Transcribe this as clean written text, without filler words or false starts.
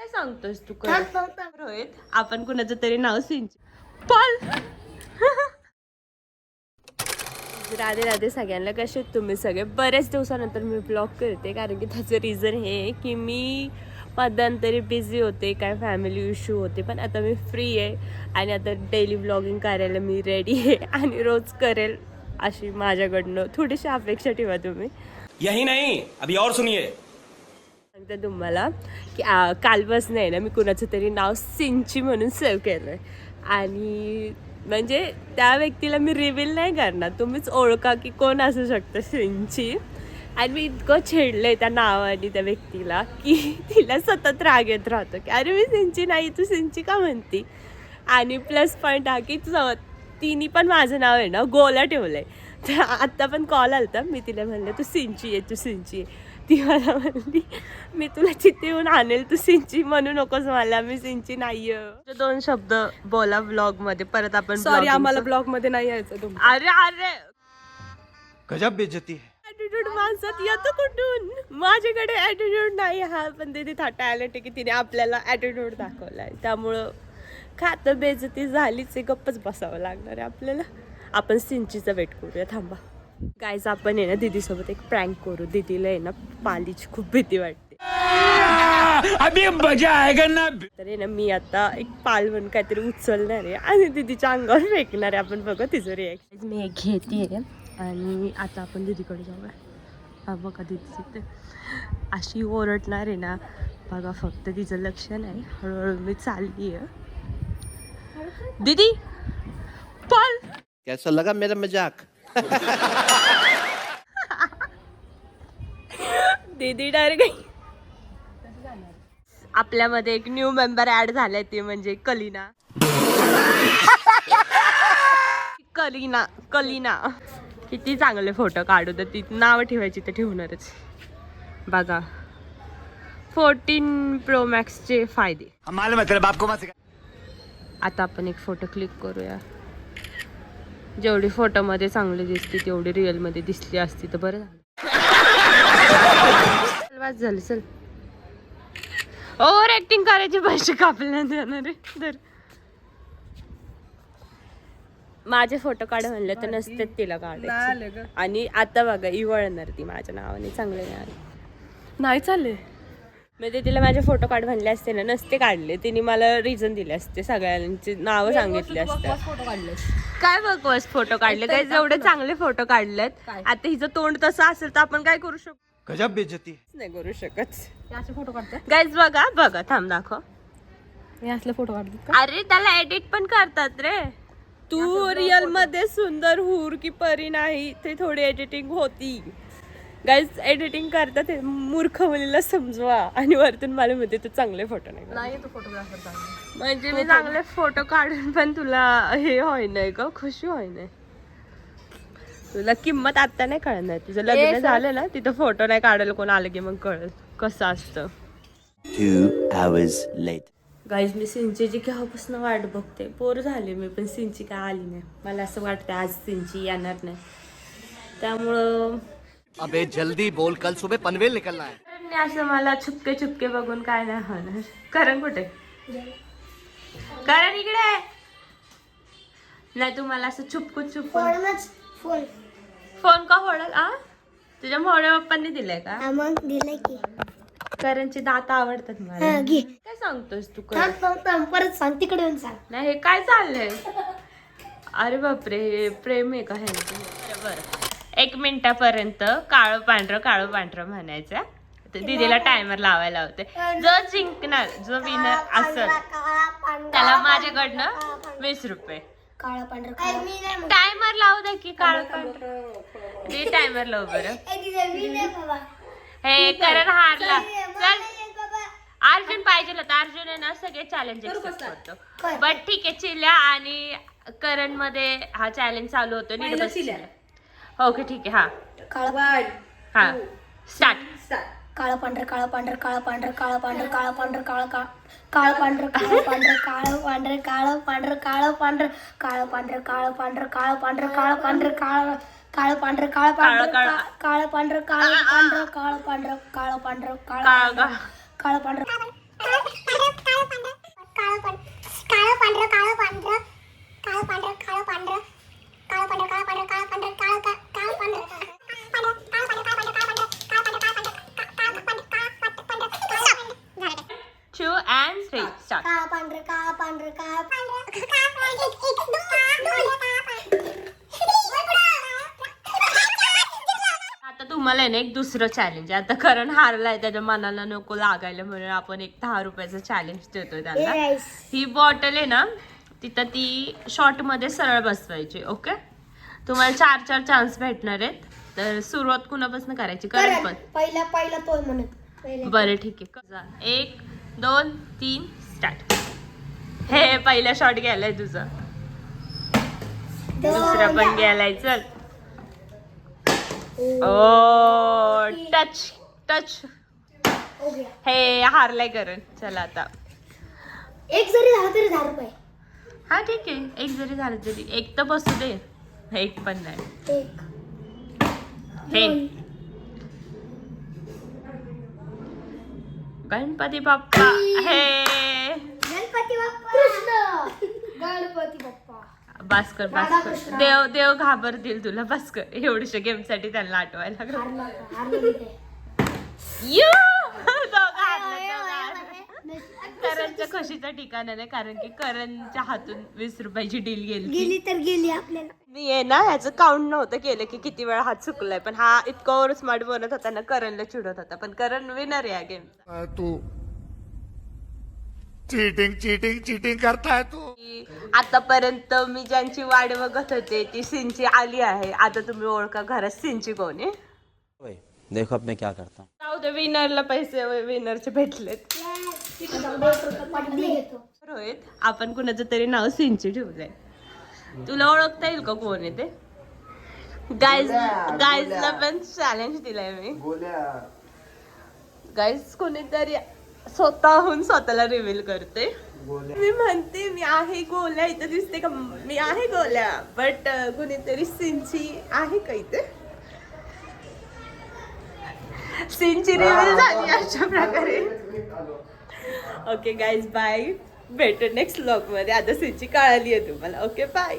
काय सांगतोस तू? रोहित, आपण कुणाचं तरी नाव सिंच पल. राधे राधे सगळ्यांना. कसे तुम्ही सगळे? बरेच दिवसानंतर मी ब्लॉग करते, कारण की त्याचं रिझन हे आहे की मी मध्यंतरी बिझी होते, काय फॅमिली इश्यू होते, पण आता मी फ्री आहे आणि आता डेली ब्लॉगिंग करायला मी रेडी आहे आणि रोज करेल अशी माझ्याकडनं थोडीशी अपेक्षा ठेवा तुम्ही. यही नहीं, अभी और सुनिए. सांगते तुम्हाला की कालपासून आहे ना मी कुणाचं तरी नाव सिंची म्हणून सेव्ह केलं आहे आणि म्हणजे त्या व्यक्तीला मी रिव्हील नाही करणार, तुम्हीच ओळखा की कोण असू शकतं सिंची. आणि मी इतकं छेडलंय त्या नावाने त्या व्यक्तीला की तिला सतत राग येत राहतो की अरे मी सिंची नाही, तू सिंची का म्हणती. आणि प्लस पॉईंट हा की तिने पण माझं नाव आहे ना गोला ठेवलं आहे. तर आत्ता पण कॉल आला होता, मी तिला म्हणलं तू सिंची आहे, तू सिंची आहे. ती मला म्हणली मी तुला चित्ते येऊन आणेल, तू सिंची म्हणू नकोस मला, मी सिंची नाही आहे. 2 शब्द बोला ब्लॉग मध्ये. परत आपण सॉरी, आम्हाला ब्लॉग मध्ये नाही यायचं तुम्ही. अरे अरे गजब बेइज्जती है. ॲटिट्यूड माणसात येतो कुठून? माझ्याकडे ॲटिट्यूड नाही हा, पण तिथे टॅलेंट आहे की तिने आपल्याला ॲटिट्यूड दाखवलाय, त्यामुळं खातं बेइज्जती झालीच आहे, गप्पच बसावं लागणार आहे आपल्याला. आपण सिंचीचा वेट करूया, थांबा. गाईज आपण आहे ना दीदीसोबत एक प्रँक करू. दीदीला आहे ना पालीची खूप भीती वाटते. अभी मजा आएगा ना. तर आहे ना मी आता एक पाल म्हणून काहीतरी उचलणार आहे आणि दीदीच्या अंगावर फेकणार आहे. आपण बघा तिचं रिॲक्शन. मी एक घेते आणि आता आपण दीदीकडे जाऊया. हा बघा दीदी अशी ओरडणार आहे ना, बघा फक्त तिचं लक्ष नाही. हळूहळू मी चालली आहे. दीदी पाल. कैसा लगा मेरा मजाक? दीदी डर गई. आपल्यामध्ये एक न्यू मेंबर ऍड झालाय, ते म्हणजे कलीना. कलीना कलीना किती चांगले फोटो काढू तर ती नाव ठेवायची तर ठेवणारच. बघा 14 Pro Max चे फायदे. आता आपण एक फोटो क्लिक करूया. जेवढी फोटो मध्ये चांगली दिसते तेवढी रिअल मध्ये दिसली असती तर बरं झालं. वाच झालं. चल ओव्हर ऍक्टिंग करायची पैसे कापले देणार आहे. तर माझे फोटो काढ म्हणलं तर नसते तिला काढायचे. आणि आता बघा इवळणार ती माझ्या नावाने. चांगले नाही चालले. म्हणजे तिला माझे फोटो काढ म्हणले असते ना, नसते काढले. तिने मला रिझन दिले असते, सगळ्यांची नावं सांगितली असते. फोटो काढले काय बकवास फोटो काढले काय? जेवढे चांगले फोटो काढलेत. आता हिचं तोंड तसं असेल तर आपण काय करू शकतो? गजब बेइज्जती. नाही करू शकत. असे फोटो काढतात. गाईज बघा बघा, थांब दाखव. मी असले फोटो काढतात का? अरे त्याला एडिट पण करतात रे. तू रिअल मध्ये सुंदर हुर की परी नाही, ते थोडी एडिटिंग होती. गाईज एडिटिंग करतात हे. मूर्ख मुलीला समजवा आणि वरतून मला म्हणते तू चांगले फोटो नाही. नाही तू फोटोग्राफर चांगला. म्हणजे मी चांगले फोटो काढून पण तुला हे होय नाही का, खुशी होय नाही. तुला किंमत आता नाही कळणार. तुझं लग्न झालं ना, तिथं फोटो नाही काढायला कोण आलं की मग कळल कसं असतं. 2 hours later. गाईज मी सिंचीची केव्हापासून वाट बघते. बोर झाले मी, पण सिंची काय आली नाही. मला असं वाटतं आज सिंची येणार नाही, त्यामुळं अबे जल्दी बोल, कल सुबह पनवेल निकलना है. करणने असं मला छुपके छुपके बघून काय नाही होणार. करण कुठे? करण इकडे नाही. तू मला असं छुपकू छुपकून फोन का फोडल? तुझ्या मोठ्या पप्पांनी दिलाय का? मग दिलंय की. करणचे दात आवडतात मला. काय सांगतोस तू? परत सांग, तिकडे येऊन सांग. नाही हे काय चाललंय? अरे बापरे, हे प्रेम आहे का ह्यांचं? बरं 1 मिनिटापर्यंत काळं पांढरं म्हणायचं. दीदीला टायमर लावायला होते. जो जिंकणार, जो विनर असेल त्याला माझ्याकडनं 20 रुपये. काळा पांढरा टायमर लावू दे की. काळं पांढरं टायमर लावू बरं. हे करण हारला. चल अर्जुन पाहिजे होता. अर्जुन आहे ना सगळे चॅलेंज एक्सेप्ट करतो. बट ठीक आहे, चिल्या आणि करण मध्ये हा चॅलेंज चालू होतो. नीट बस. ओके ठीक आहे. हा स्टार्ट. काळा पांढर काळा पांढर काळा पांढर काळा पांढर काळा पांढर काळा काळा पांढर काळा पांढर काळा पांढर काळा पांढर काळा पांढर काळा पांढर काळा पांढर काळा पांढर काळा पांढर काळा काळं पांढरं काळं पांढरं काळं पांढरं काळं पांढरं काळं पांढरं काळं पांढरं काळं काळं पांढरं 2 and 3 स्टार्ट. आता तुम्हाला आहे ना एक दुसरं चॅलेंज आहे. आता करण हारलाय, त्याच्या मनाला नको लागायला म्हणून आपण एक 10 रुपयाचं चॅलेंज देतोय त्याला. ही बॉटल आहे ना तिथं ती शॉर्ट मध्ये सरळ बसवायची. ओके, तुम्हाला 4 चान्स भेटणार आहेत. तर सुरुवात कुणापासून करायची? करण पण पहिला तो म्हणत. बरं ठीक आहे. 1 2 3 स्टार्ट. हे पहिला शॉट गेलाय तुझा, दुसरा पण गेलाय. चल. ओ टच. हे हारलाय करण. चला आता एक जरी झालं तरी 10 रुपये. हा ठीक आहे, एक जरी झालं तरी. एक तर बसू दे, एक पण नाही. एक हे गणपती बाप्पा. हे गणपती बाप्पा. कृष्ण गणपती बाप्पा. बस कर. देव घाबरतील तुला. बस कर. एवढ्याशा गेम साठी त्यांना आठवायला लागलं. करणच्या खुशीचं ठिकाण नाही, कारण की करणच्या हातून 20 रुपयाची डील गेली तर गेली आपल्याला. मी आहे ना ह्याचं काउंट नव्हतं केलं की किती वेळा हात चुकलाय, पण हा इतका ओव्हर स्मार्ट बनत होता ना, करणला चिडत होता. पण करण विनर या गेम. तू चीटिंग करता है तू. आतापर्यंत मी ज्यांची वाट बघत होते ती सिंची आली आहे. आता तुम्ही ओळखा घरात सिंची कोण आहे. देखो अब मैं क्या करता हूँ. जाऊ दे, विनरला पैसे विनरचे भेटलेत. रोहित, आपण कुणाचं तरी नाव सिंची ठेवलंय. तुला ओळखता येईल का कोण आहे ते? गाईजला पण चॅलेंज दिलाय मी. गाईज कोणीतरी स्वतःहून स्वतःला रिव्हील करते. मी म्हणते मी आहे गोल्या. इथं दिसते का मी आहे गोल्या, बट कुणीतरी सिंची आहे का इथे? सिंची रिव्हील झाली अशा प्रकारे. Okay guys, bye. भेटू नेक्स्ट व्लॉग मध्ये. आता सिंची कळाली आहे तुम्हाला. Okay bye.